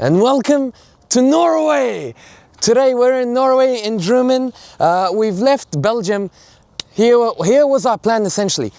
and welcome to Norway. Today we're in Norway, in Drammen. We've left Belgium. Here was our plan essentially.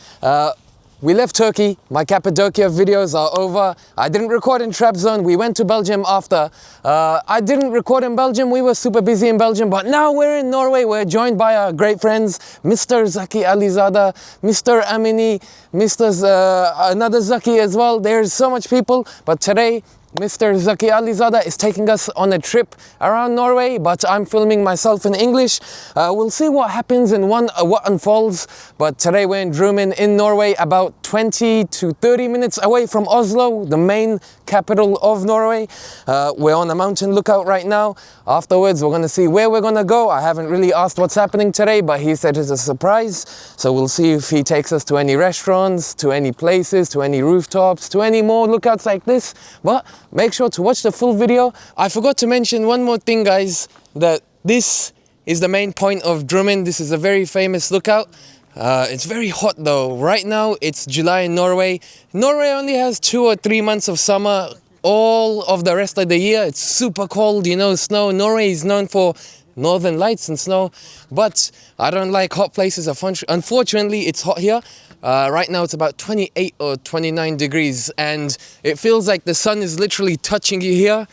We left Turkey. My Cappadocia videos are over. I didn't record in Trabzon. We went to Belgium after. I didn't record in Belgium. We were super busy in Belgium, but now we're in Norway. We're joined by our great friends, Mr. Zaki Alizade, Mr. Amini, Mr. Another Zaki as well. There's so much people, but today Mr. Zaki Alizade is taking us on a trip around Norway, but I'm filming myself in English. We'll see what happens and what unfolds, but today we're in Drammen in Norway, about 20 to 30 minutes away from Oslo, the main capital of Norway. We're on a mountain lookout right now. Afterwards, we're going to see where we're going to go. I haven't really asked what's happening today, but he said it's a surprise. So we'll see if he takes us to any restaurants, to any places, to any rooftops, to any more lookouts like this. But make sure to watch the full video. I forgot to mention one more thing, guys, that this is the main point of Drammen. This is a very famous lookout. It's very hot though. Right now it's July in Norway. Norway only has 2 or 3 months of summer. All of the rest of the year it's super cold, you know, snow. Norway is known for northern lights and snow, but I don't like hot places. Unfortunately, it's hot here. Right now it's about 28 or 29 degrees and it feels like the sun is literally touching you here,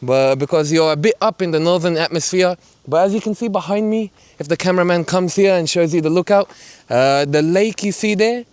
but because you're a bit up in the northern atmosphere. But as you can see behind me, if the cameraman comes here and shows you the lookout, the lake you see there,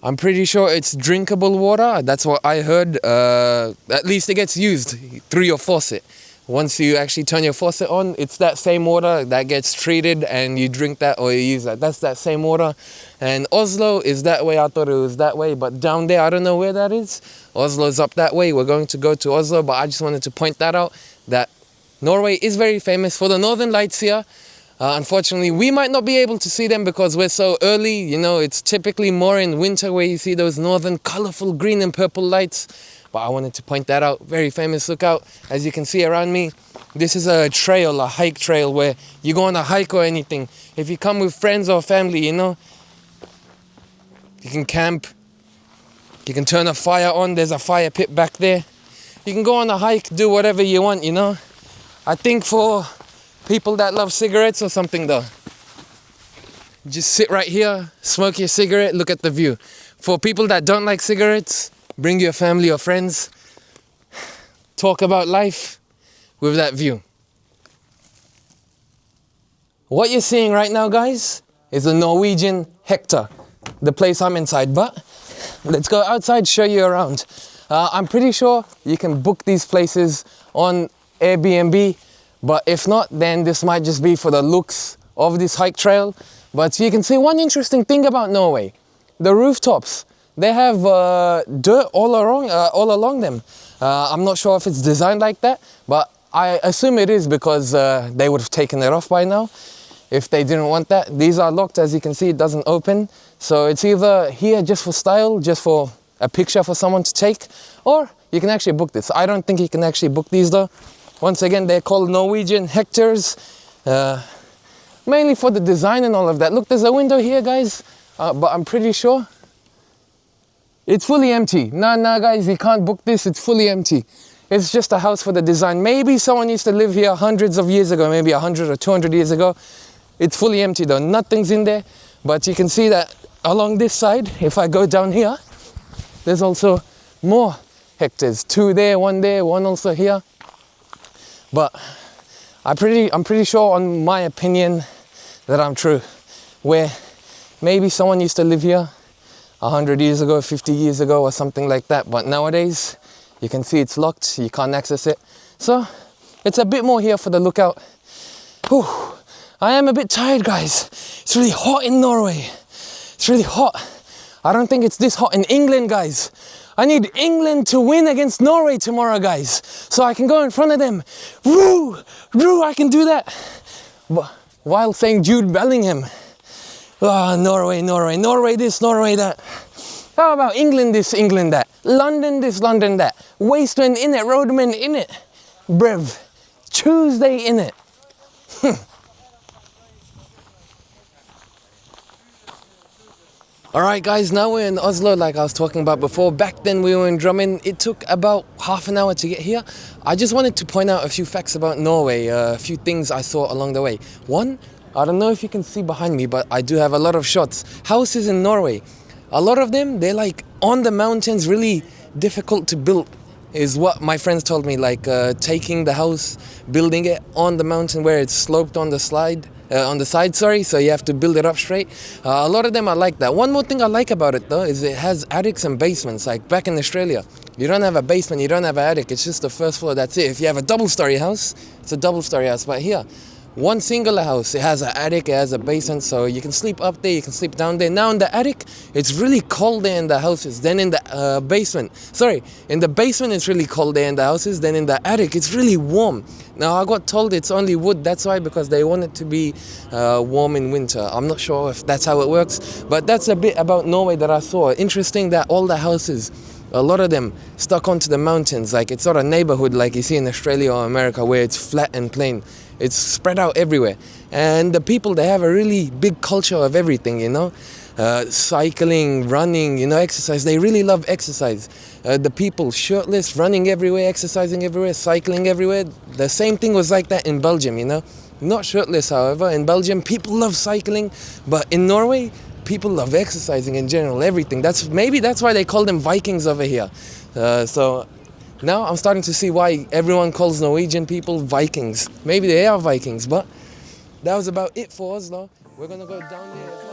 I'm pretty sure it's drinkable water. That's what I heard. At least it gets used through your faucet. Once you actually turn your faucet on, it's that same water that gets treated and you drink that or you use that. That's that same water. And Oslo is that way. I thought it was that way, but down there, I don't know where that is. Oslo's up that way. We're going to go to Oslo, but I just wanted to point that out, that Norway is very famous for the northern lights here. Unfortunately, we might not be able to see them because we're so early. You know, it's typically more in winter where you see those northern colorful green and purple lights. But I wanted to point that out. Very famous lookout. As you can see around me, this is a trail, a hike trail where you go on a hike or anything. If you come with friends or family, you know, you can camp. You can turn a fire on. There's a fire pit back there. You can go on a hike, do whatever you want, you know. I think for people that love cigarettes or something though, just sit right here, smoke your cigarette, look at the view. For people that don't like cigarettes, bring your family or friends, talk about life with that view. What you're seeing right now, guys, is the Norwegian Hecta, the place I'm inside. But let's go outside, show you around. I'm pretty sure you can book these places on Airbnb, but if not, then this might just be for the looks of this hike trail. But you can see one interesting thing about Norway. The rooftops, they have dirt all along them. I'm not sure if it's designed like that, but I assume it is because they would have taken it off by now if they didn't want that. These are locked, as you can see, it doesn't open. So it's either here just for style, just for a picture for someone to take, or you can actually book this. I don't think you can actually book these though. Once again, they're called Norwegian Hectas, mainly for the design and all of that. Look, there's a window here, guys, but I'm pretty sure it's fully empty. Nah, guys, you can't book this. It's fully empty. It's just a house for the design. Maybe someone used to live here hundreds of years ago, maybe 100 or 200 years ago. It's fully empty though. Nothing's in there. But you can see that along this side, if I go down here, there's also more hectares. 2 there, 1 there, 1 also here. But I'm pretty sure, on my opinion, that I'm true. Where maybe someone used to live here 100 years ago, 50 years ago or something like that. But nowadays, you can see it's locked. You can't access it. So it's a bit more here for the lookout. Whew. I am a bit tired, guys. It's really hot in Norway. It's really hot. I don't think it's this hot in England, guys. I need England to win against Norway tomorrow, guys, so I can go in front of them. Woo! I can do that. But while saying Jude Bellingham. Oh, Norway this, Norway that. How about England this, England that? London this, London that. Wasteland in it, Roadman in it. Brev. Tuesday in it. Alright guys, now we're in Oslo like I was talking about before. Back then we were in Drammen. It took about half an hour to get here. I just wanted to point out a few facts about Norway, a few things I saw along the way. One, I don't know if you can see behind me, but I do have a lot of shots. Houses in Norway, a lot of them, they're like on the mountains, really difficult to build is what my friends told me, like taking the house, building it on the mountain where it's sloped on the side, so you have to build it up straight. A lot of them are like that. One more thing I like about it though is it has attics and basements. Like back in Australia, you don't have a basement, you don't have an attic, it's just the first floor, that's it. If you have a double-story house, it's a double-story house. But here, one singular house, it has an attic, it has a basement, so you can sleep up there, you can sleep down there. Now in the attic, it's really cold there in the houses. Then in the basement it's really cold there in the houses. Then in the attic, it's really warm. Now I got told it's only wood, that's why, because they want it to be warm in winter. I'm not sure if that's how it works, but that's a bit about Norway that I saw. Interesting that all the houses, a lot of them stuck onto the mountains. Like it's not a neighborhood like you see in Australia or America where it's flat and plain. It's spread out everywhere. And the people, they have a really big culture of everything, you know. Cycling, running, you know, exercise. They really love exercise. The people shirtless, running everywhere, exercising everywhere, cycling everywhere. The same thing was like that in Belgium, you know. Not shirtless, however. In Belgium, people love cycling. But in Norway, people love exercising in general, everything. Maybe that's why they call them Vikings over here. So now I'm starting to see why everyone calls Norwegian people Vikings. Maybe they are Vikings, but that was about it for Oslo. We're gonna go down there as well.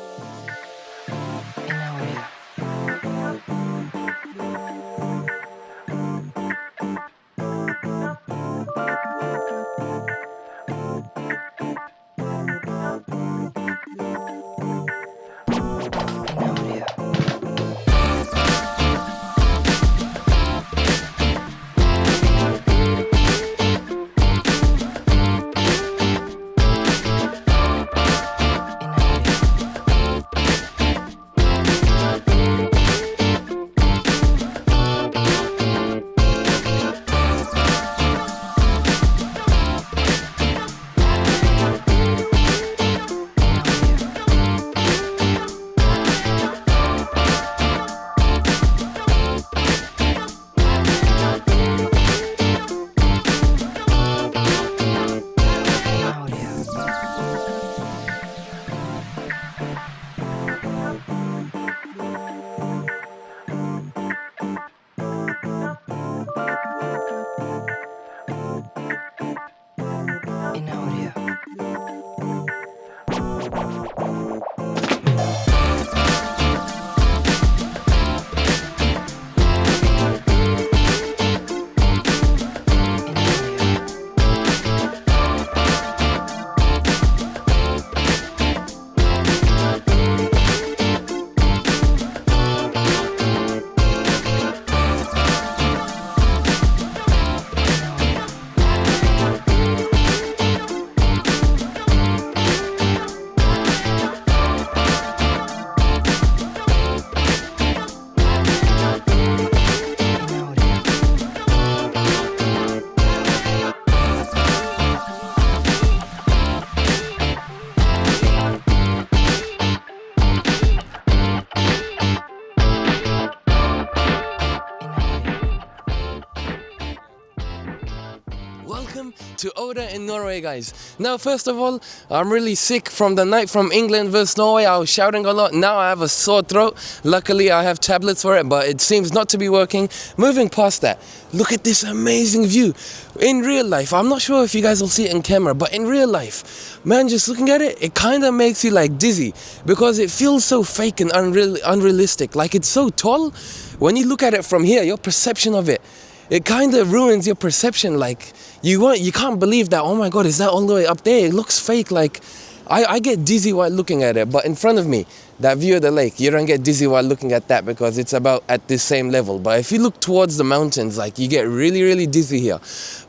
To Odda in Norway, guys. Now, first of all, I'm really sick from the night from England versus Norway. I was shouting a lot. Now I have a sore throat. Luckily, I have tablets for it, but it seems not to be working. Moving past that, look at this amazing view. In real life, I'm not sure if you guys will see it in camera, but in real life, man, just looking at it, it kind of makes you like dizzy because it feels so fake and unrealistic. Like it's so tall. When you look at it from here, your perception of it, it kind of ruins your perception. Like you can't believe that, oh my god, is that all the way up there? It looks fake. Like I get dizzy while looking at it, but in front of me, that view of the lake, you don't get dizzy while looking at that because it's about at the same level. But if you look towards the mountains, like you get really, really dizzy here.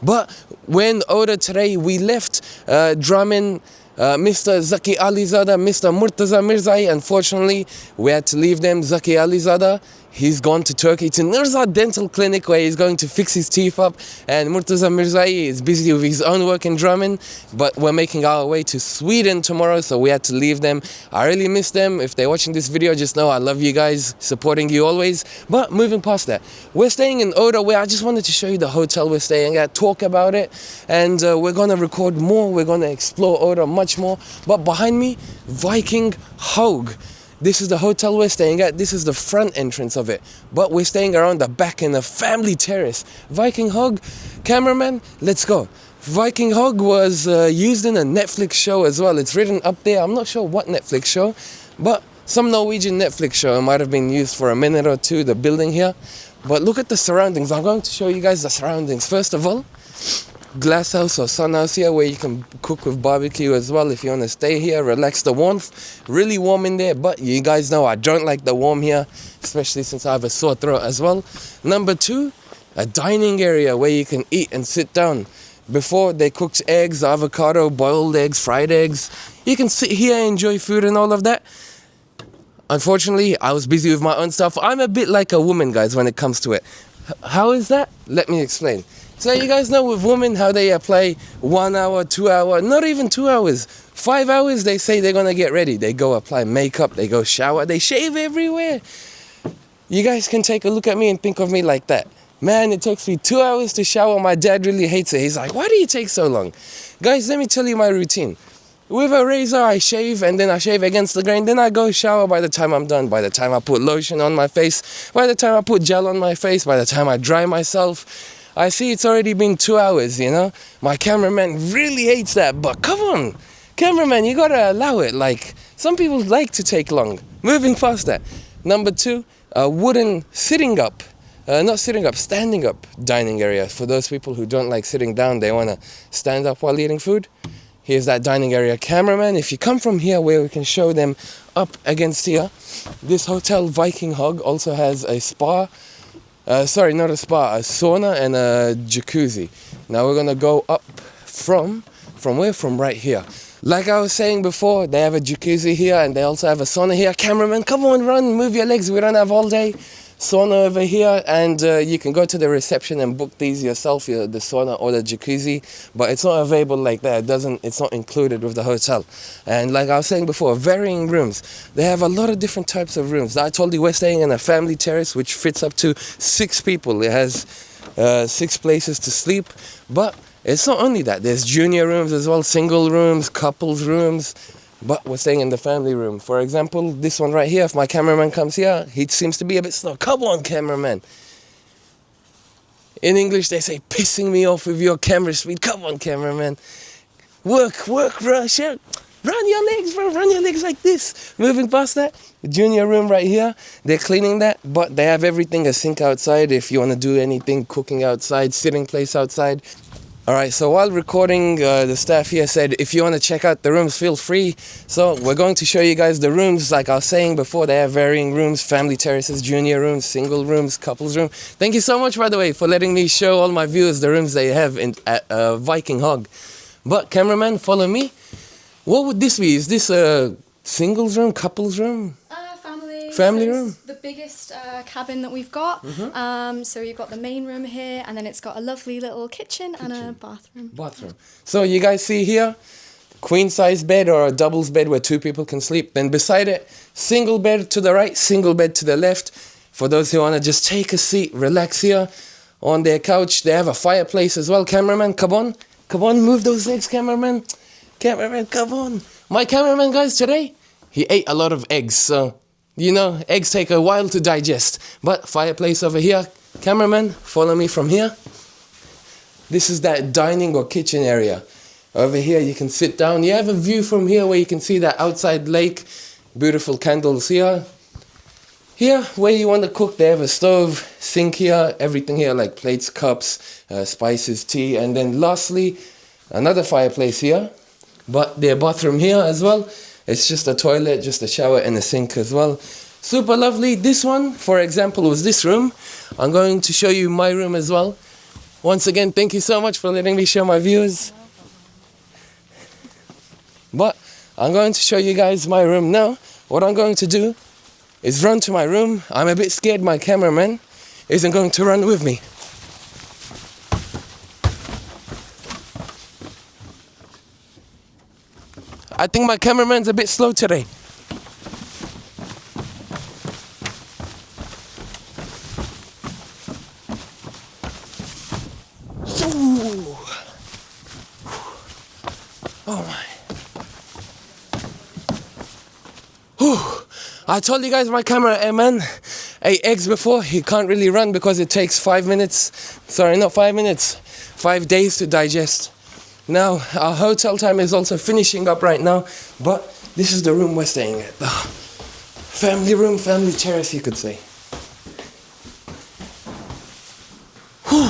But when Odda today, we left Drammen, Mr. Zaki Alizade, Mr. Murtaza Mirzai. Unfortunately, we had to leave them. Zaki Alizade, he's gone to Turkey to Nurza Dental Clinic where he's going to fix his teeth up, and Murtaza Mirzai is busy with his own work in Drammen, but we're making our way to Sweden tomorrow, so we had to leave them. I really miss them. If they're watching this video, just know I love you guys, supporting you always. But moving past that, we're staying in Odda, where I just wanted to show you the hotel we're staying at, talk about it, and we're gonna record more, we're gonna explore Odda much more. But behind me, Viking Hog. This is the hotel we're staying at. This is the front entrance of it. But we're staying around the back in the family terrace. Viking Hog, cameraman, let's go. Viking Hog was used in a Netflix show as well. It's written up there. I'm not sure what Netflix show, but some Norwegian Netflix show. It might have been used for a minute or two, the building here. But look at the surroundings. I'm going to show you guys the surroundings. First of all, glass house or Sunhouse here, where you can cook with barbecue as well if you want to stay here, relax the warmth. Really warm in there, but you guys know I don't like the warm here, especially since I have a sore throat as well. Number 2, a dining area where you can eat and sit down. Before, they cooked eggs, avocado, boiled eggs, fried eggs. You can sit here, enjoy food and all of that. Unfortunately, I was busy with my own stuff. I'm a bit like a woman, guys, when it comes to it. How is that? Let me explain. So you guys know with women how they apply 1 hour, 2 hour, not even 2 hours, 5 hours they say they're gonna get ready. They go apply makeup, they go shower, they shave everywhere. You guys can take a look at me and think of me like that. Man, it takes me 2 hours to shower. My dad really hates it. He's like, why do you take so long? Guys, let me tell you my routine. With a razor, I shave, and then I shave against the grain. Then I go shower. By the time I'm done, by the time I put lotion on my face, by the time I put gel on my face, by the time I dry myself, I see it's already been 2 hours, you know? My cameraman really hates that, but come on, cameraman, you gotta allow it. Like, some people like to take long. Moving past that. Number 2, a wooden standing up dining area. For those people who don't like sitting down, they wanna stand up while eating food. Here's that dining area. Cameraman, if you come from here where we can show them up against here, this hotel, Viking Hog, also has a spa. Sorry, not a spa, a sauna and a jacuzzi. Now we're gonna go up from where? From right here. Like I was saying before, they have a jacuzzi here and they also have a sauna here. Cameraman, come on, run, move your legs. We don't have all day. Sauna over here, and you can go to the reception and book these yourself, the sauna or the jacuzzi, but it's not available like that. It's not included with the hotel. And like I was saying before, varying rooms. They have a lot of different types of rooms. I told you we're staying in a family terrace which fits up to 6 people. It has 6 places to sleep, but it's not only that. There's junior rooms as well, single rooms, couples rooms. But we're staying in the family room. For example, this one right here, if my cameraman comes here, he seems to be a bit slow. Come on, cameraman. In English, they say, pissing me off with your camera speed. Come on, cameraman. Work, rush out. Run your legs, bro. Run your legs like this. Moving past that, the junior room right here. They're cleaning that, but they have everything, a sink outside if you want to do anything, cooking outside, sitting place outside. Alright, so while recording, the staff here said, if you want to check out the rooms, feel free. So we're going to show you guys the rooms. Like I was saying before, they have varying rooms, family terraces, junior rooms, single rooms, couples room. Thank you so much, by the way, for letting me show all my viewers the rooms they have at Viking Hog. But cameraman, follow me. What would this be? Is this a singles room, couples room? Family so room? It's the biggest cabin that we've got. Mm-hmm. So you've got the main room here, and then it's got a lovely little kitchen. And a bathroom. So you guys see here, queen size bed or a doubles bed where 2 people can sleep. Then beside it, single bed to the right, single bed to the left. For those who want to just take a seat, relax here on their couch. They have a fireplace as well. Cameraman, come on, move those legs, cameraman. Cameraman, come on. My cameraman, guys, today, he ate a lot of eggs, so you know, eggs take a while to digest. But fireplace over here. Cameraman, follow me from here. This is that dining or kitchen area. Over here you can sit down. You have a view from here where you can see that outside lake. Beautiful candles here. Here, where you want to cook, they have a stove, sink here, everything here like plates, cups, spices, tea. And then lastly, another fireplace here. But their bathroom here as well. It's just a toilet, just a shower and a sink as well. Super lovely. This one, for example, was this room. I'm going to show you my room as well. Once again, thank you so much for letting me show my viewers. But I'm going to show you guys my room now. What I'm going to do, is run to my room. I'm a bit scared my cameraman isn't going to run with me. I think my cameraman's a bit slow today. Ooh. Oh my. Whew. I told you guys my cameraman ate eggs before. He can't really run because it takes 5 minutes. Sorry, not 5 minutes. 5 days to digest. Now, our hotel time is also finishing up right now, but this is the room we're staying at. The family room, family terrace, you could say. Whew.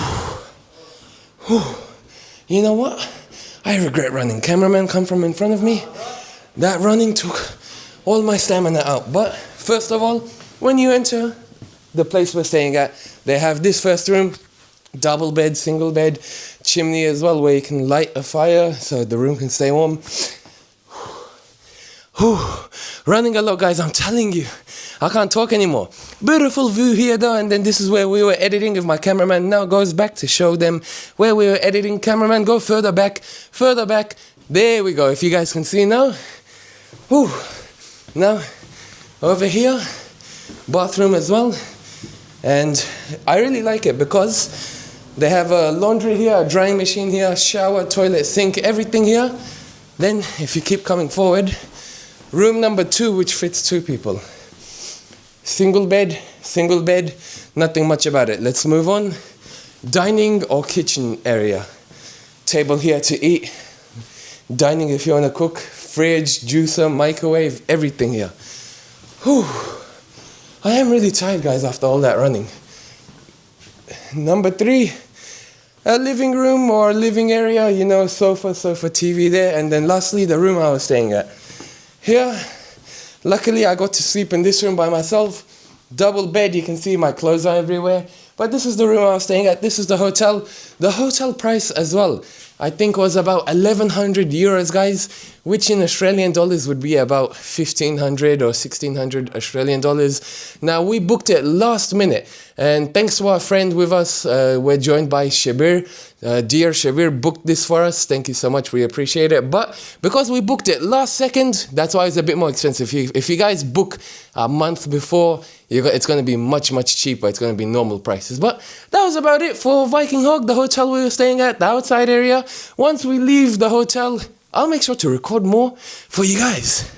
Whew. You know what? I regret running. Cameraman come from in front of me. That running took all my stamina out. But first of all, when you enter the place we're staying at, they have this first room, double bed, single bed, chimney as well, where you can light a fire so the room can stay warm. Whew. Running a lot, guys, I'm telling you. I can't talk anymore. Beautiful view here though, and then this is where we were editing. If my cameraman now goes back to show them where we were editing, cameraman, go further back, further back. There we go, if you guys can see now. Whew. Now, over here, bathroom as well. And I really like it because they have a laundry here, a drying machine here, shower, toilet, sink, everything here. Then, if you keep coming forward, room number 2, which fits 2 people. Single bed, nothing much about it. Let's move on. Dining or kitchen area. Table here to eat. Dining if you want to cook. Fridge, juicer, microwave, everything here. Whew. I am really tired, guys, after all that running. Number 3, a living room or living area, you know, sofa, TV there. And then lastly, the room I was staying at. Here, luckily I got to sleep in this room by myself. Double bed, you can see my clothes are everywhere. But this is the room I was staying at. This is the hotel. The hotel price as well, I think, was about 1,100 euros, guys, which in Australian dollars would be about 1,500 or 1,600 Australian dollars. Now, we booked it last minute, and thanks to our friend with us, we're joined by Shabir. Dear Shabir booked this for us. Thank you so much. We appreciate it. But because we booked it last second, that's why it's a bit more expensive. If you guys book a month before, it's going to be much, much cheaper. It's going to be normal prices. But that was about it for Viking Hog, the hotel we were staying at, the outside area. Once we leave the hotel, I'll make sure to record more for you guys.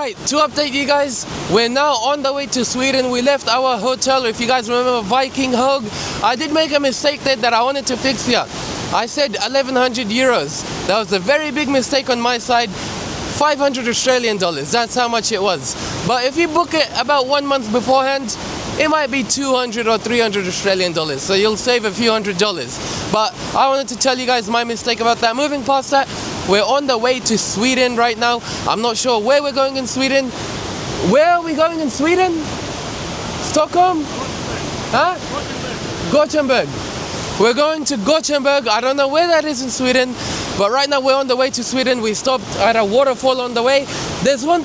Alright, to update you guys, we're now on the way to Sweden. We left our hotel, if you guys remember, Viking Hog. I did make a mistake there that I wanted to fix here. I said 1,100 euros. That was a very big mistake on my side. 500 Australian dollars, that's how much it was. But if you book it about 1 month beforehand, it might be 200 or 300 Australian dollars, so you'll save a few $100s. But I wanted to tell you guys my mistake about that. Moving past that, we're on the way to Sweden right now. I'm not sure where we're going in Sweden. Where are we going in Sweden? Stockholm? Huh? Gothenburg. We're going to Gothenburg. I don't know where that is in Sweden, but right now we're on the way to Sweden. We stopped at a waterfall on the way. There's one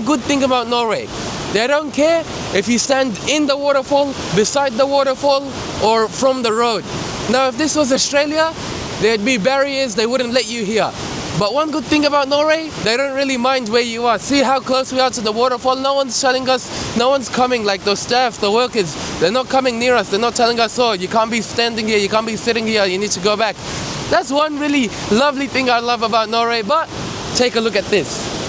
good thing about Norway. They don't care if you stand in the waterfall, beside the waterfall, or from the road. Now, if this was Australia, there'd be barriers, they wouldn't let you here. But one good thing about Norway, they don't really mind where you are. See how close we are to the waterfall? No one's telling us, no one's coming, like the staff, the workers, they're not coming near us. They're not telling us, oh, you can't be standing here, you can't be sitting here, you need to go back. That's one really lovely thing I love about Norway. But take a look at this.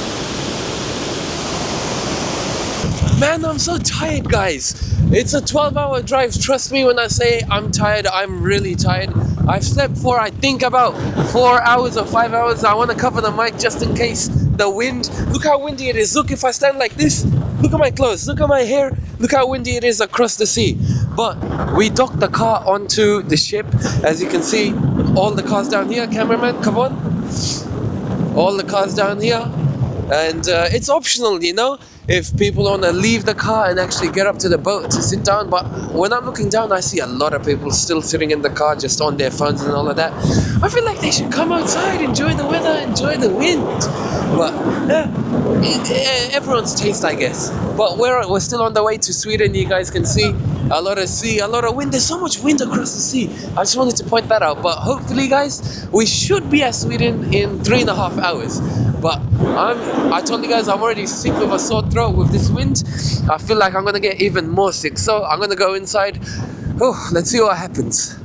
Man, I'm so tired, guys. It's a 12-hour drive. Trust me when I say I'm tired, I'm really tired. I've slept for, I think, about 4 hours or 5 hours. I want to cover the mic just in case the wind. Look how windy it is. Look, if I stand like this, look at my clothes, look at my hair, look how windy it is across the sea. But we docked the car onto the ship. As you can see, all the cars down here. Cameraman, come on. All the cars down here. And it's optional, you know, if people want to leave the car and actually get up to the boat to sit down. But when I'm looking down, I see a lot of people still sitting in the car just on their phones and all of that. I feel like they should come outside, enjoy the weather, enjoy the wind. But everyone's taste, I guess. But we're still on the way to Sweden. You guys can see a lot of sea, a lot of wind. There's so much wind across the sea. I just wanted to point that out. But hopefully, guys, we should be at Sweden in 3.5 hours. But I told you guys I'm already sick with a sore throat with this wind. I feel like I'm gonna get even more sick. So I'm gonna go inside. Oh, let's see what happens.